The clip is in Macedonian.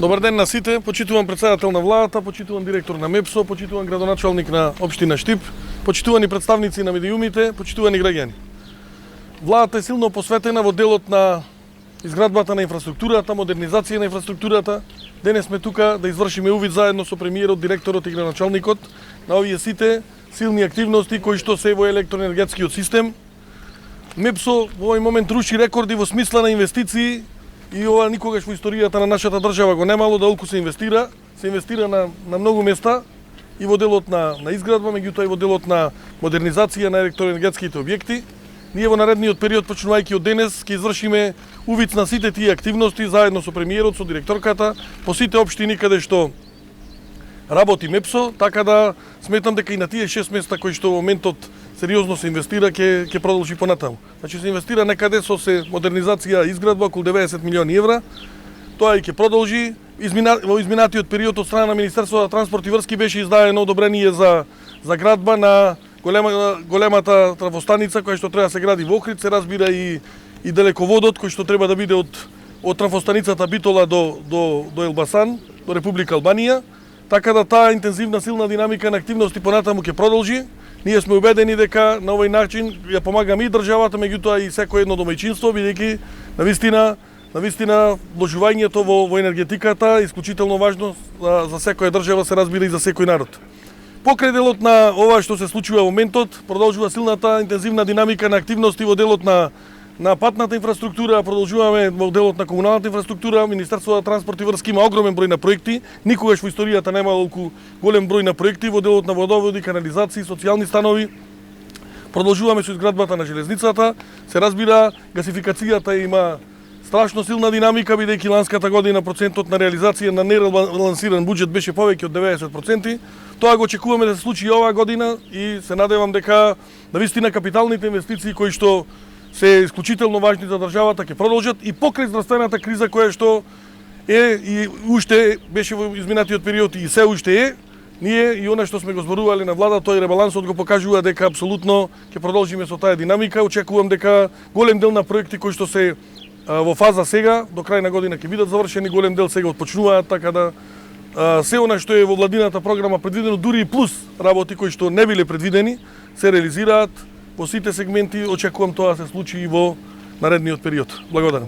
Добар ден на сите, почитуван председател на владата, почитуван директор на МЕПСО, почитуван градоначалник на општина Штип, почитувани представници на медиумите, почитувани граѓани. Владата е силно посветена во делот на изградбата на инфраструктурата, модернизација на инфраструктурата. Денес сме тука да извршиме увид заедно со премиерот, директорот и градоначалникот на овие сите силни активности кои што се во електроенергетскиот систем. МЕПСО во овој момент руши рекорди во смисла на инвестиции и ова никогаш во историјата на нашата држава го немало, да толку се инвестира на многу места и во делот на изградба, меѓутоа и во делот на модернизација на електроенергетските објекти. Ние во наредниот период, почнувајќи од денес, ќе извршиме увид на сите тие активности заедно со премиерот, со директорката, по сите општини каде што работи МЕПСО, така да сметам дека и на тие 6 места кои што во моментот сериозно се инвестира ќе продолжи понатаму. Значи се инвестира некаде со модернизација и изградба околу 90 милиони евра. Тоа и ќе продолжи. Во изминатиот период од страна на Министерството на транспорт и врски беше издадено одобрение за градба на големата трафостаница која што треба да се гради во Охрид, се разбира и далеководот кој што треба да биде од трафостаницата Битола до Елбасан, до Република Албанија. Така да таа интензивна силна динамика на активности понатаму ќе продолжи. Ние сме убедени дека на овој начин ја помагаме и државата, меѓутоа и секој едно домаќинство, бидејќи навистина вложувањето во енергетиката е исклучително важно за секоја држава, се разбира и за секој народ. Покрај делот на ова што се случува во моментот, продолжува силната интензивна динамика на активности во делот на патната инфраструктура, продолжуваме во делот на комуналната инфраструктура. Министерството на транспорт и врски има огромен број на проекти. Никогаш во историјата нема толку голем број на проекти во делот на водоводи, канализации, социјални станови. Продолжуваме со изградбата на железницата. Се разбира, гасификацијата има страшно силна динамика, бидејќи ланската година процентот на реализација на нерелансиран буџет беше повеќе од 90%. Тоа го очекуваме да се случи и оваа година и се надевам дека навистина капиталните инвестиции кои што се исклучително важни за државата ќе продолжат и покрај здравствената криза која што е и уште беше во изминатиот период и се уште е, ние и она што сме го зборували на влада, тој ребалансот го покажува дека апсолутно ќе продолжиме со таа динамика. Очекувам дека голем дел на проекти кои што се во фаза сега, до крај на година ќе бидат завршени, голем дел сега отпочнуваат, така да се она што е во владината програма предвидено, дури и плюс работи кои што не биле предвидени, се реализираат во сите сегменти. Очекувам тоа да се случи и во наредниот период. Благодарам.